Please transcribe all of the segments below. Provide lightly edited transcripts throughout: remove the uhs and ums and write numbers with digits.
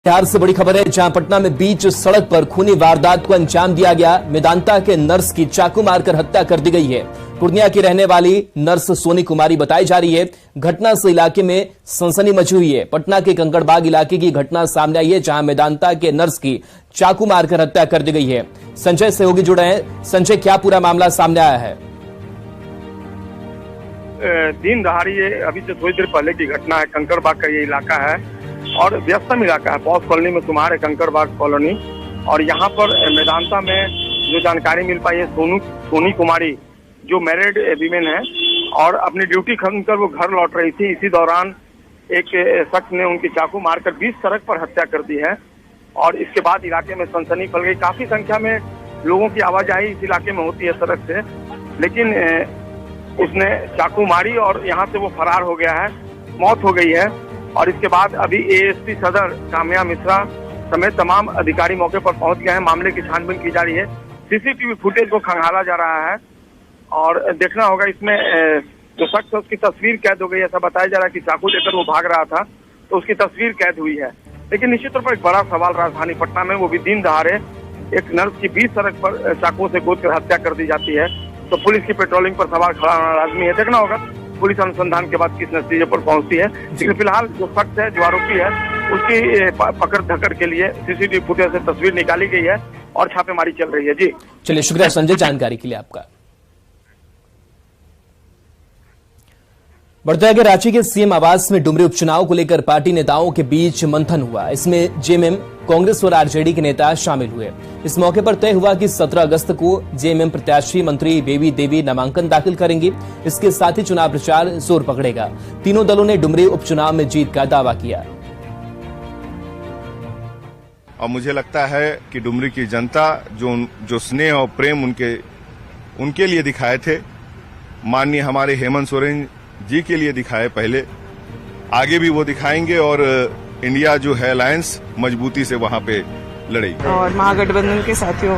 बिहार से बड़ी खबर है, जहां पटना में बीच सड़क पर खूनी वारदात को अंजाम दिया गया। मेदांता के नर्स की चाकू मारकर हत्या कर दी गई है। पूर्णिया की रहने वाली नर्स सोनी कुमारी बताई जा रही है। घटना से इलाके में सनसनी मची हुई है। पटना के कंकड़बाग इलाके की घटना सामने आई है, जहां मेदांता के नर्स की चाकू मारकर हत्या कर दी गई है। संजय सहयोगी जुड़े हैं। संजय, क्या पूरा मामला सामने आया है? दिन दहाड़ी ये अभी से थोड़ी देर पहले की घटना है। कंकड़बाग का ये इलाका है और व्यस्तम इलाका है। पॉस कॉलोनी में शुमार है कंकड़बाग कॉलोनी। और यहाँ पर मेदांता में जो जानकारी मिल पाई है, सोनी कुमारी जो मैरिड वीमेन है और अपनी ड्यूटी खत्म कर वो घर लौट रही थी। इसी दौरान एक शख्स ने उनकी चाकू मारकर बीच सड़क पर हत्या कर दी है। और इसके बाद इलाके में सनसनी फैल गई। काफी संख्या में लोगों की आवाजाही इस इलाके में होती है सड़क से, लेकिन उसने चाकू मारी और यहाँ से वो फरार हो गया है। मौत हो गई है। और इसके बाद अभी एएसपी सदर काम्या मिश्रा समेत तमाम अधिकारी मौके पर पहुंच गए हैं। मामले की छानबीन की जा रही है। सीसीटीवी फुटेज को खंगाला जा रहा है और देखना होगा इसमें जो शख्स है उसकी तस्वीर कैद हो गई है। ऐसा बताया जा रहा है कि चाकू लेकर वो भाग रहा था तो उसकी तस्वीर कैद हुई है। लेकिन निश्चित तौर पर एक बड़ा सवाल राजधानी पटना में, वो भी दिन दहाड़े एक नर्स की बीच सड़क पर चाकुओं से गोदकर हत्या कर दी जाती है, तो पुलिस की पेट्रोलिंग पर सवाल खड़ा होना लाजमी है। देखना होगा पुलिस अनुसंधान के बाद किस नतीजे पर पहुंचती है। लेकिन फिलहाल जो शख्स है, जो आरोपी है, उसकी पकड़ धकड़ के लिए सीसीटीवी फुटेज से तस्वीर निकाली गई है और छापेमारी चल रही है। जी चलिए, शुक्रिया संजय जानकारी के लिए आपका। बढ़ते आगे, रांची के सीएम आवास में डुमरी उपचुनाव को लेकर पार्टी नेताओं के बीच मंथन हुआ। इसमें जेएमएम, कांग्रेस और आरजेडी के नेता शामिल हुए। इस मौके पर तय हुआ कि 17 अगस्त को जेएमएम प्रत्याशी मंत्री बेबी देवी नामांकन दाखिल करेंगी। इसके साथ ही चुनाव प्रचार जोर पकड़ेगा। तीनों दलों ने डुमरी उपचुनाव में जीत का दावा किया। और मुझे लगता है कि डुमरी की जनता जो स्नेह और प्रेम उनके लिए दिखाए थे, माननीय हमारे हेमंत सोरेन जी के लिए दिखाए पहले, आगे भी वो दिखाएंगे और इंडिया जो है अलायंस मजबूती से वहां पे लड़ेगी। और महागठबंधन के साथियों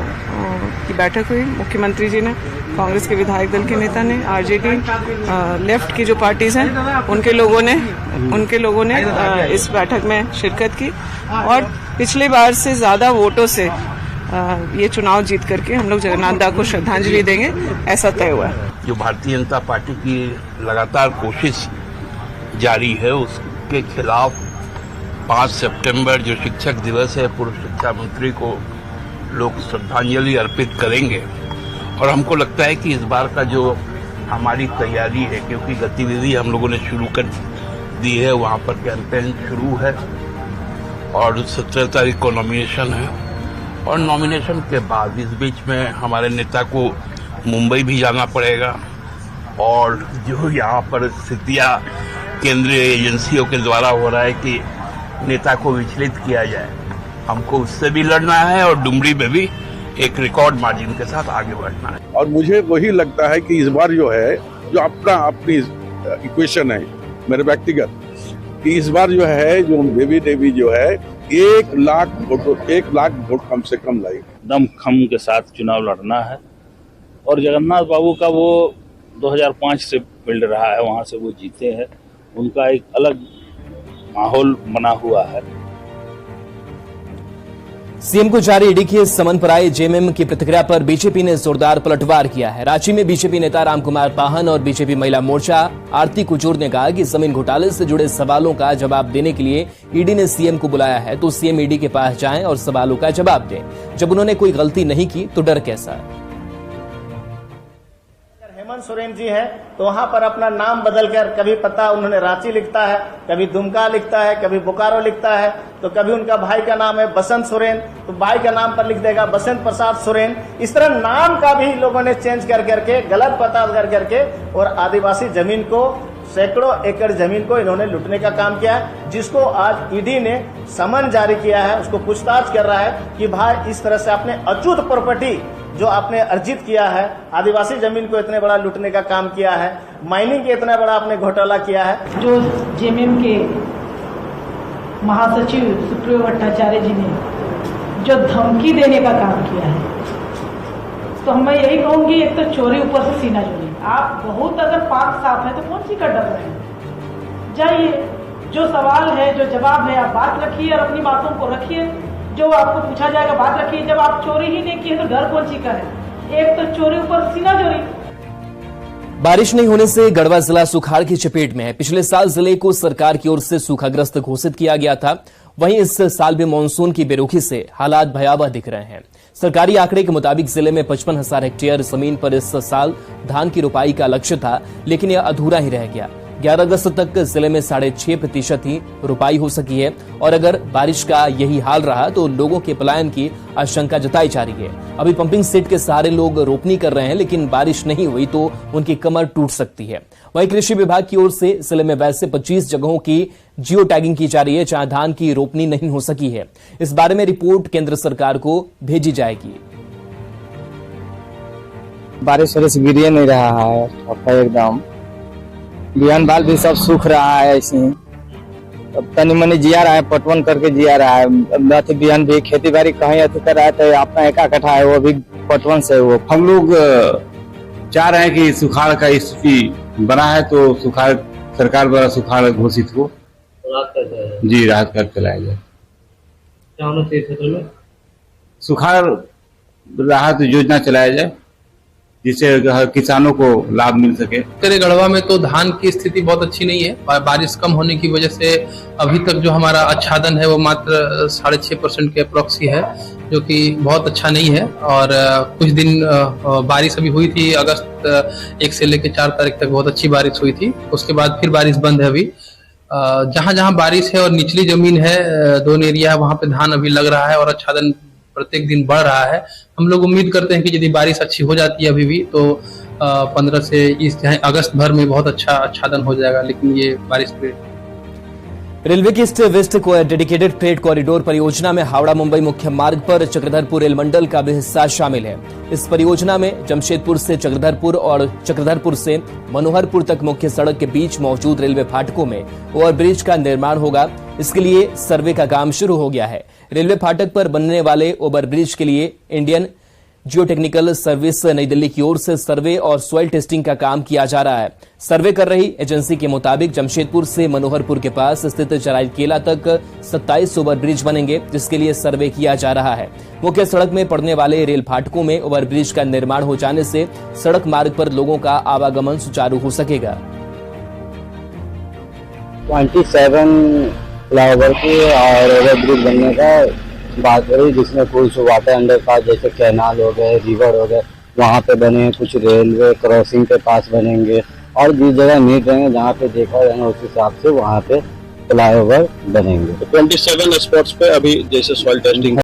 की बैठक हुई। मुख्यमंत्री जी ने, कांग्रेस के विधायक दल के नेता ने, आरजेडी, लेफ्ट की जो पार्टीज हैं उनके लोगों ने इस बैठक में शिरकत की और पिछली बार से ज्यादा वोटों से ये चुनाव जीत करके हम लोग जगन्नाथ दा को श्रद्धांजलि देंगे, ऐसा तय हुआ है। जो भारतीय जनता पार्टी की लगातार कोशिश जारी है, उसके खिलाफ 5 सितंबर जो शिक्षक दिवस है, पूर्व शिक्षा मंत्री को लोग श्रद्धांजलि अर्पित करेंगे। और हमको लगता है कि इस बार का जो हमारी तैयारी है, क्योंकि गतिविधि हम लोगों ने शुरू कर दी है, वहाँ पर कैंपेन शुरू है और 17 तारीख को नॉमिनेशन है। और नॉमिनेशन के बाद इस बीच में हमारे नेता को मुंबई भी जाना पड़ेगा और जो यहाँ पर स्थितियाँ केंद्रीय एजेंसियों के द्वारा हो रहा है कि नेता को विचलित किया जाए, हमको उससे भी लड़ना है और डुमरी में भी एक रिकॉर्ड मार्जिन के साथ आगे बढ़ना है। और मुझे वही लगता है कि इस बार जो है, जो अपनी इक्वेशन है मेरे व्यक्तिगत, कि इस बार जो है, जो बेबी देवी जो है 1 लाख वोट कम से कम लाएगी। दमखम के साथ चुनाव लड़ना है और जगन्नाथ बाबू का वो 2005 से फील्ड रहा है, वहां से वो जीते हैं, उनका एक अलग माहौल बना हुआ है। सीएम को जारी ईडी के समन पर आए जेएमएम की प्रतिक्रिया पर बीजेपी ने जोरदार पलटवार किया है। रांची में बीजेपी नेता रामकुमार पाहन और बीजेपी महिला मोर्चा आरती कुजूर ने कहा कि जमीन घोटाले से जुड़े सवालों का जवाब देने के लिए ईडी ने सीएम को बुलाया है, तो सीएम ईडी के पास जाएं और सवालों का जवाब दें। जब उन्होंने कोई गलती नहीं की तो डर कैसा? हेमंत सोरेन जी है तो वहां पर अपना नाम बदलकर, कभी पता उन्होंने रांची लिखता है, कभी दुमका लिखता है, कभी बोकारो लिखता है, तो कभी उनका भाई का नाम है बसंत सोरेन तो भाई का नाम पर लिख देगा बसंत प्रसाद सोरेन। इस तरह नाम का भी लोगों ने चेंज कर करके, गलत पता कर करके, और आदिवासी जमीन को, सैकड़ों एकड़ जमीन को इन्होंने लूटने का काम किया है, जिसको आज ईडी ने समन जारी किया है। उसको पूछताछ कर रहा है कि भाई इस तरह से आपने अछूत प्रॉपर्टी जो आपने अर्जित किया है, आदिवासी जमीन को इतने बड़ा लूटने का काम किया है, माइनिंग के इतना बड़ा आपने घोटाला किया है। जो जेएमएम के महासचिव सुप्रियो भट्टाचार्य जी ने जो धमकी देने का काम किया है, तो मैं यही कहूंगी, एक तो चोरी ऊपर से सीना चोरी। आप बहुत अगर पाक साफ है तो कौन सी का डर रहे हैं? जाइए जो सवाल है, जो जवाब है, आप बात रखिए और अपनी बातों को रखिए। जो आपको पूछा जाएगा बात रखिए। जब आप चोरी ही नहीं किए तो डर कौन सी का है? एक तो चोरी ऊपर सीना चोरी। बारिश नहीं होने से गढ़वा जिला सुखाड़ की चपेट में है। पिछले साल जिले को सरकार की ओर से सूखाग्रस्त घोषित किया गया था, वहीं इस साल भी मानसून की बेरुखी से हालात भयावह दिख रहे हैं। सरकारी आंकड़े के मुताबिक जिले में 55,000 हेक्टेयर जमीन पर इस साल धान की रोपाई का लक्ष्य था, लेकिन यह अधूरा ही रह गया। 11 अगस्त तक जिले में 6.5% ही रोपाई हो सकी है और अगर बारिश का यही हाल रहा तो लोगों के पलायन की आशंका जताई जा रही है। अभी पंपिंग सेट के सहारे लोग रोपनी कर रहे हैं, लेकिन बारिश नहीं हुई तो उनकी कमर टूट सकती है। वहीं कृषि विभाग की ओर से जिले में वैसे 25 जगहों की जियो टैगिंग की जा रही है जहां धान की रोपनी नहीं हो सकी है। इस बारे में रिपोर्ट केंद्र सरकार को भेजी जाएगी। बारिश गिरिए नहीं रहा है, एकदम बिहान बाल भी सब सूख रहा है। ऐसे अब तनी मनी जिया रहा है, पटवन करके जिया रहा है। बिहान भी खेती बाड़ी कहीं अति कर रहा है तो अपना 1 कट्ठा है वो भी पटवन से। वो हम लोग चाह रहे हैं कि सुखाड़ का स्थिति बना है तो सुखाड़ सरकार द्वारा सुखाड़ घोषित हो, जी राहत कर चलाया जाए। क्या होना चाहिए क्षेत्र में? सुखाड़ राहत योजना चलाया जाए जिससे किसानों को लाभ मिल सके। गढ़वा में तो धान की स्थिति बहुत अच्छी नहीं है। बारिश कम होने की वजह से अभी तक जो हमारा आच्छादन है वो मात्र 6.5% के अप्रोक्सी है, जो कि बहुत अच्छा नहीं है। और कुछ दिन बारिश अभी हुई थी, अगस्त 1 से लेकर 4 तारीख तक बहुत अच्छी बारिश हुई थी। उसके बाद फिर बारिश बंद है। अभी जहां जहां बारिश है और निचली जमीन है, 2 एरिया है, वहां पे धान अभी लग रहा है और आच्छादन प्रत्येक दिन बढ़ रहा है। हम लोग उम्मीद करते हैं कि यदि बारिश अच्छी हो जाती है अभी भी तो 15 से 20 अगस्त भर में बहुत अच्छा आच्छादन हो जाएगा। लेकिन ये बारिश पे रेलवे की ईस्ट वेस्ट को डेडिकेटेड फ्रेट कॉरिडोर परियोजना में हावड़ा मुंबई मुख्य मार्ग पर चक्रधरपुर रेल मंडल का भी हिस्सा शामिल है। इस परियोजना में जमशेदपुर से चक्रधरपुर और चक्रधरपुर से मनोहरपुर तक मुख्य सड़क के बीच मौजूद रेलवे फाटकों में ओवरब्रिज का निर्माण होगा। इसके लिए सर्वे का काम शुरू हो गया है। रेलवे फाटक पर बनने वाले ओवरब्रिज के लिए इंडियन जियोटेक्निकल सर्विस नई दिल्ली की ओर से सर्वे और सॉइल टेस्टिंग का काम किया जा रहा है। सर्वे कर रही एजेंसी के मुताबिक जमशेदपुर से मनोहरपुर के पास स्थित चराई केला तक 27 ओवरब्रिज बनेंगे, जिसके लिए सर्वे किया जा रहा है। मुख्य सड़क में पड़ने वाले रेल फाटकों में ओवरब्रिज का निर्माण हो जाने से सड़क मार्ग पर लोगों का आवागमन सुचारू हो सकेगा। 27 फ्लाईओवर की और ओवरब्रिज बनने का बात करी, जिसमें कुछ वाटर अंडर का जैसे कैनाल हो गए, रिवर हो गए, वहाँ पे बने, कुछ रेलवे क्रॉसिंग के पास बनेंगे और जिस जगह नीड रहेंगे जहाँ पे देखा जाएगा उस हिसाब से वहाँ पे फ्लाईओवर बनेंगे। 27 स्पॉट्स पे अभी जैसे सॉइल टेस्टिंग